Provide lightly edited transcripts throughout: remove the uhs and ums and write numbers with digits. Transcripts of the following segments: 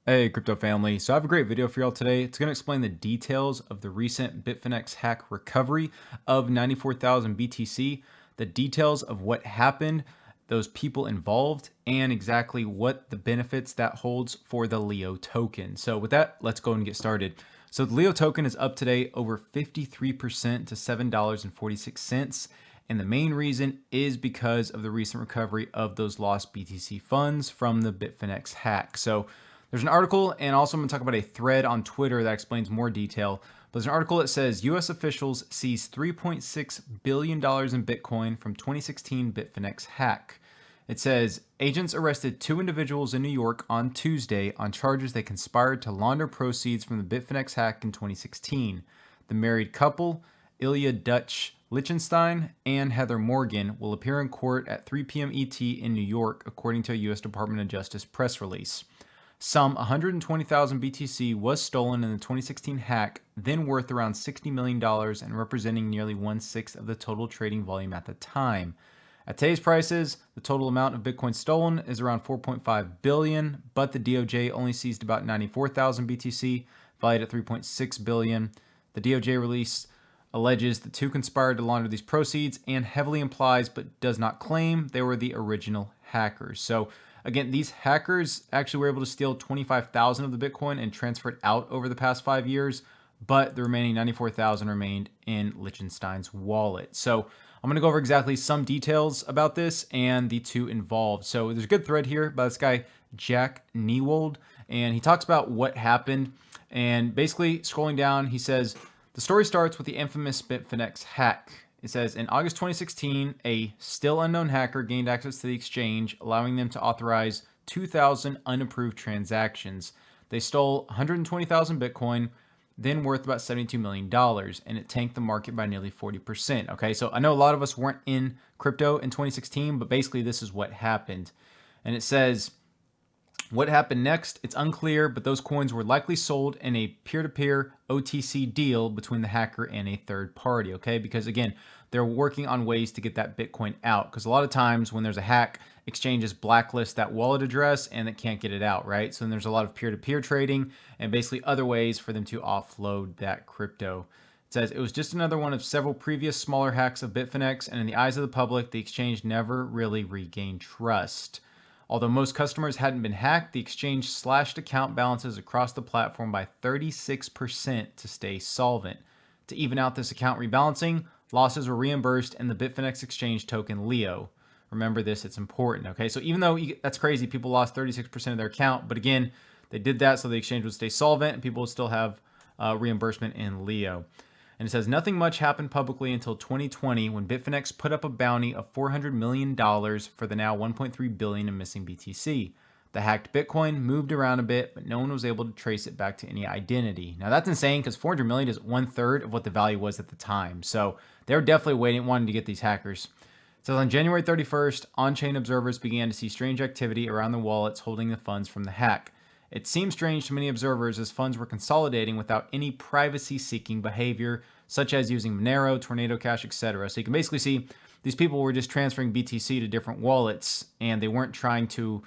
Hey, crypto family. So I have a great video for y'all today. It's going to explain the details of the recent Bitfinex hack recovery of 94,000 BTC, the details of what happened, those people involved, and exactly what the benefits that holds for the Leo token. So with that, let's go and get started. So the Leo token is up today over 53% to $7.46. And the main reason is because of the recent recovery of those lost BTC funds from the Bitfinex hack. So there's an article, and also I'm going to talk about a thread on Twitter that explains more detail. But there's an article that says U.S. officials seize $3.6 billion in Bitcoin from 2016 Bitfinex hack. It says agents arrested two individuals in New York on Tuesday on charges they conspired to launder proceeds from the Bitfinex hack in 2016. The married couple, Ilya Dutch Lichtenstein and Heather Morgan, will appear in court at 3 p.m. ET in New York, according to a U.S. Department of Justice press release. Some 120,000 BTC was stolen in the 2016 hack, then worth around $60 million and representing nearly 1/6 of the total trading volume at the time. At today's prices, the total amount of Bitcoin stolen is around 4.5 billion, but the DOJ only seized about 94,000 BTC, valued at 3.6 billion. The DOJ release alleges the two conspired to launder these proceeds and heavily implies but does not claim they were the original hackers. So again, these hackers actually were able to steal 25,000 of the Bitcoin and transfer it out over the past 5 years, but the remaining 94,000 remained in Liechtenstein's wallet. So I'm going to go over exactly some details about this and the two involved. So there's a good thread here by this guy, Jack Newald, and he talks about what happened. And basically, scrolling down, he says, the story starts with the infamous Bitfinex hack. It says, in August 2016, a still unknown hacker gained access to the exchange, allowing them to authorize 2,000 unapproved transactions. They stole 120,000 Bitcoin, then worth about $72 million, and it tanked the market by nearly 40%. Okay, so I know a lot of us weren't in crypto in 2016, but basically this is what happened. And it says, what happened next? It's unclear, but those coins were likely sold in a peer-to-peer OTC deal between the hacker and a third party, okay? Because again, they're working on ways to get that Bitcoin out. Because a lot of times when there's a hack, exchanges blacklist that wallet address and it can't get it out, right? So then there's a lot of peer-to-peer trading and basically other ways for them to offload that crypto. It says, it was just another one of several previous smaller hacks of Bitfinex, and in the eyes of the public, the exchange never really regained trust. Although most customers hadn't been hacked, the exchange slashed account balances across the platform by 36% to stay solvent. To even out this account rebalancing, losses were reimbursed in the Bitfinex exchange token Leo. Remember this, it's important, okay? So even though that's crazy, people lost 36% of their account, but again, they did that so the exchange would stay solvent and people would still have reimbursement in Leo. And it says nothing much happened publicly until 2020 when Bitfinex put up a bounty of $400 million for the now $1.3 billion in missing BTC. The hacked Bitcoin moved around a bit, but no one was able to trace it back to any identity. Now that's insane because $400 million is 1/3 of what the value was at the time. So they were definitely wanting to get these hackers. It says on January 31st, on-chain observers began to see strange activity around the wallets holding the funds from the hack. It seemed strange to many observers as funds were consolidating without any privacy-seeking behavior, such as using Monero, Tornado Cash, etc. So you can basically see these people were just transferring BTC to different wallets, and they weren't trying to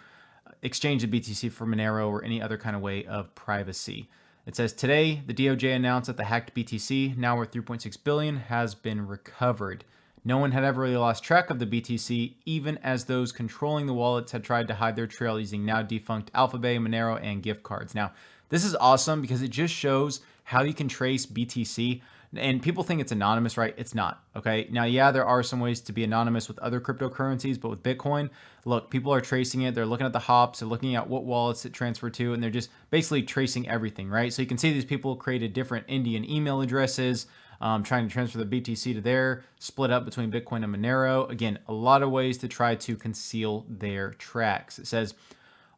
exchange the BTC for Monero or any other kind of way of privacy. It says today, the DOJ announced that the hacked BTC, now worth $3.6 billion, has been recovered. No one had ever really lost track of the BTC, even as those controlling the wallets had tried to hide their trail using now defunct Alphabet, Monero, and gift cards. Now, this is awesome because it just shows how you can trace BTC. And people think it's anonymous, right? It's not, okay? Now, yeah, there are some ways to be anonymous with other cryptocurrencies, but with Bitcoin, look, people are tracing it. They're looking at the hops, they're looking at what wallets it transferred to, and they're just basically tracing everything, right? So you can see these people created different Indian email addresses, trying to transfer the BTC to there, split up between Bitcoin and Monero. Again, a lot of ways to try to conceal their tracks. It says,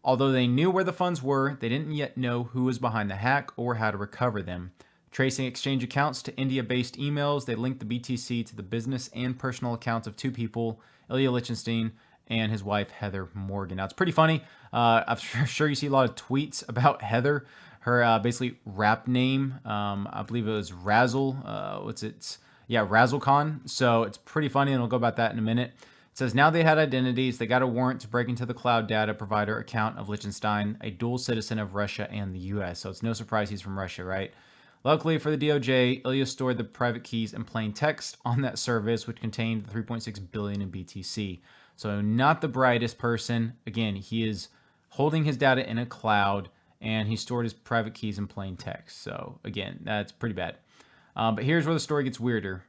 although they knew where the funds were, they didn't yet know who was behind the hack or how to recover them. Tracing exchange accounts to India-based emails, they linked the BTC to the business and personal accounts of two people, Ilya Lichtenstein and his wife, Heather Morgan. Now, it's pretty funny. I'm sure you see a lot of tweets about Heather. Her basically rap name, I believe it was Razzle. Razzlecon. So it's pretty funny, and we'll go about that in a minute. It says now they had identities. They got a warrant to break into the cloud data provider account of Liechtenstein, a dual citizen of Russia and the US. So it's no surprise he's from Russia, right? Luckily for the DOJ, Ilya stored the private keys in plain text on that service, which contained 3.6 billion in BTC. So not the brightest person. Again, he is holding his data in a cloud, and he stored his private keys in plain text. So again, that's pretty bad. But here's where the story gets weirder.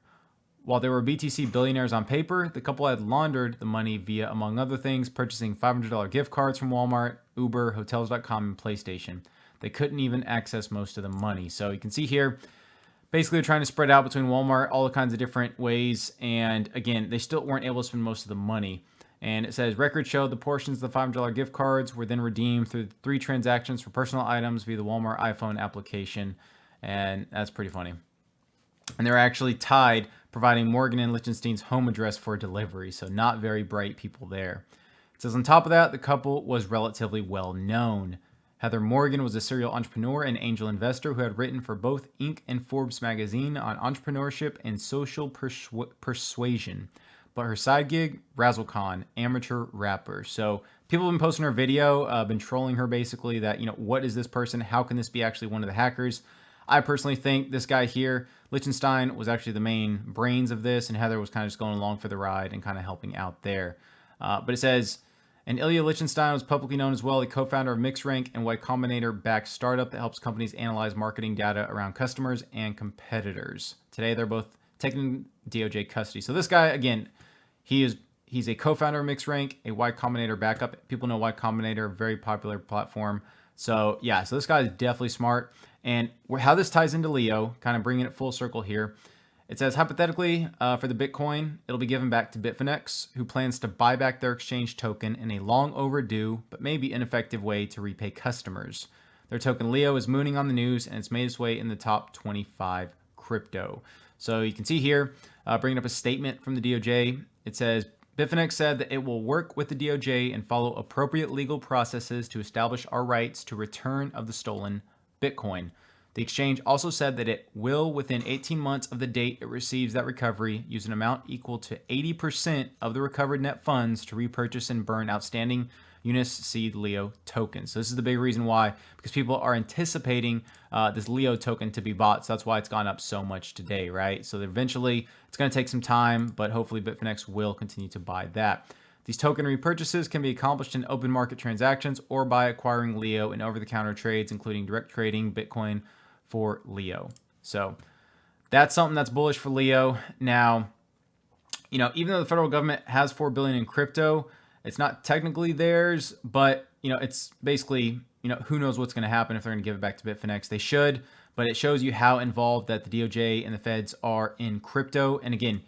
While they were BTC billionaires on paper, the couple had laundered the money via, among other things, purchasing $500 gift cards from Walmart, Uber, Hotels.com, and PlayStation. They couldn't even access most of the money. So you can see here, basically they're trying to spread out between Walmart, all the kinds of different ways. And again, they still weren't able to spend most of the money. And it says records show the portions of the $500 gift cards were then redeemed through 3 transactions for personal items via the Walmart iPhone application. And that's pretty funny. And they're actually tied, providing Morgan and Liechtenstein's home address for delivery. So not very bright people there. It says on top of that, the couple was relatively well known. Heather Morgan was a serial entrepreneur and angel investor who had written for both Inc. and Forbes magazine on entrepreneurship and social persuasion. But her side gig, RazzleCon, amateur rapper. So people have been posting her video, been trolling her basically that, what is this person? How can this be actually one of the hackers? I personally think this guy here, Liechtenstein, was actually the main brains of this, and Heather was kind of just going along for the ride and kind of helping out there. But it says, and Ilya Liechtenstein was publicly known as well, a co-founder of MixRank and Y Combinator-backed startup that helps companies analyze marketing data around customers and competitors. Today, they're both taking DOJ custody. So this guy, again, he's a co-founder of MixRank, a Y Combinator backup. People know Y Combinator, very popular platform. So yeah, so this guy is definitely smart. And how this ties into Leo, kind of bringing it full circle here. It says, hypothetically, for the Bitcoin, it'll be given back to Bitfinex, who plans to buy back their exchange token in a long overdue, but maybe ineffective way to repay customers. Their token Leo is mooning on the news, and it's made its way in the top 25 crypto. So you can see here, bringing up a statement from the DOJ. It says, Bitfinex said that it will work with the DOJ and follow appropriate legal processes to establish our rights to return of the stolen Bitcoin. The exchange also said that it will, within 18 months of the date it receives that recovery, use an amount equal to 80% of the recovered net funds to repurchase and burn outstanding Unis Seed Leo tokens. So this is the big reason why, because people are anticipating this Leo token to be bought. So that's why it's gone up so much today, right? So eventually it's going to take some time, but hopefully Bitfinex will continue to buy that. These token repurchases can be accomplished in open market transactions or by acquiring Leo in over-the-counter trades, including direct trading Bitcoin for Leo. So that's something that's bullish for Leo. Now, even though the federal government has $4 billion in crypto, it's not technically theirs, but it's basically, who knows what's going to happen if they're going to give it back to Bitfinex. They should, but it shows you how involved that the DOJ and the feds are in crypto. And again,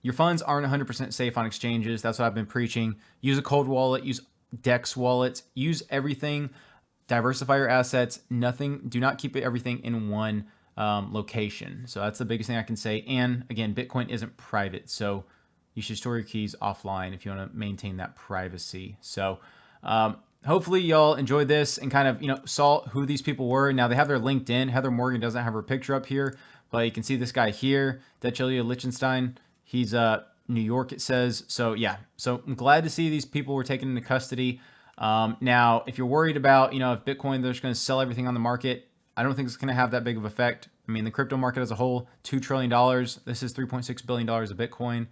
your funds aren't 100% safe on exchanges. That's what I've been preaching. Use a cold wallet, use DEX wallets, use everything. Diversify your assets. Do not keep everything in one location. So that's the biggest thing I can say. And again, Bitcoin isn't private, so you should store your keys offline if you want to maintain that privacy. So hopefully y'all enjoyed this and kind of saw who these people were. Now they have their LinkedIn. Heather Morgan doesn't have her picture up here, but you can see this guy here, Ilya Liechtenstein. He's New York, it says. So yeah, so I'm glad to see these people were taken into custody. Now, if you're worried about, if Bitcoin, they're just going to sell everything on the market, I don't think it's going to have that big of effect. I mean, the crypto market as a whole, $2 trillion. This is $3.6 billion of Bitcoin.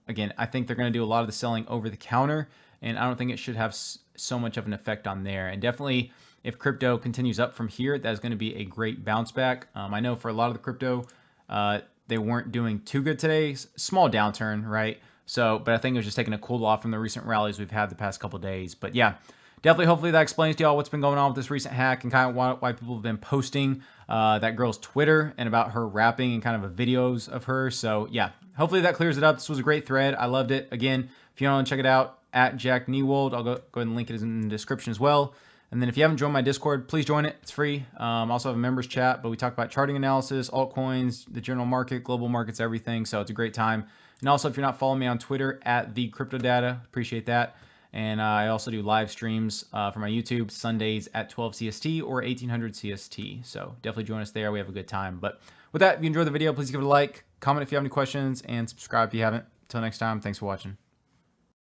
Again, I think they're going to do a lot of the selling over the counter, and I don't think it should have so much of an effect on there. And definitely, if crypto continues up from here, that's going to be a great bounce back. I know for a lot of the crypto, they weren't doing too good today. Small downturn, right? So, but I think it was just taking a cool off from the recent rallies we've had the past couple of days. But yeah, definitely, hopefully that explains to y'all what's been going on with this recent hack and kind of why people have been posting that girl's Twitter and about her rapping and kind of videos of her. So yeah, hopefully that clears it up. This was a great thread. I loved it. Again, if you want to check it out, at Jack Newald, I'll go ahead and link it in the description as well. And then if you haven't joined my Discord, please join it. It's free. I also have a members chat, but we talk about charting analysis, altcoins, the general market, global markets, everything. So it's a great time. And also, if you're not following me on Twitter, at the CryptoData, appreciate that. And I also do live streams for my YouTube Sundays at 12 CST or 1800 CST. So definitely join us there. We have a good time. But with that, if you enjoyed the video, please give it a like, comment if you have any questions, and subscribe if you haven't. Until next time, thanks for watching.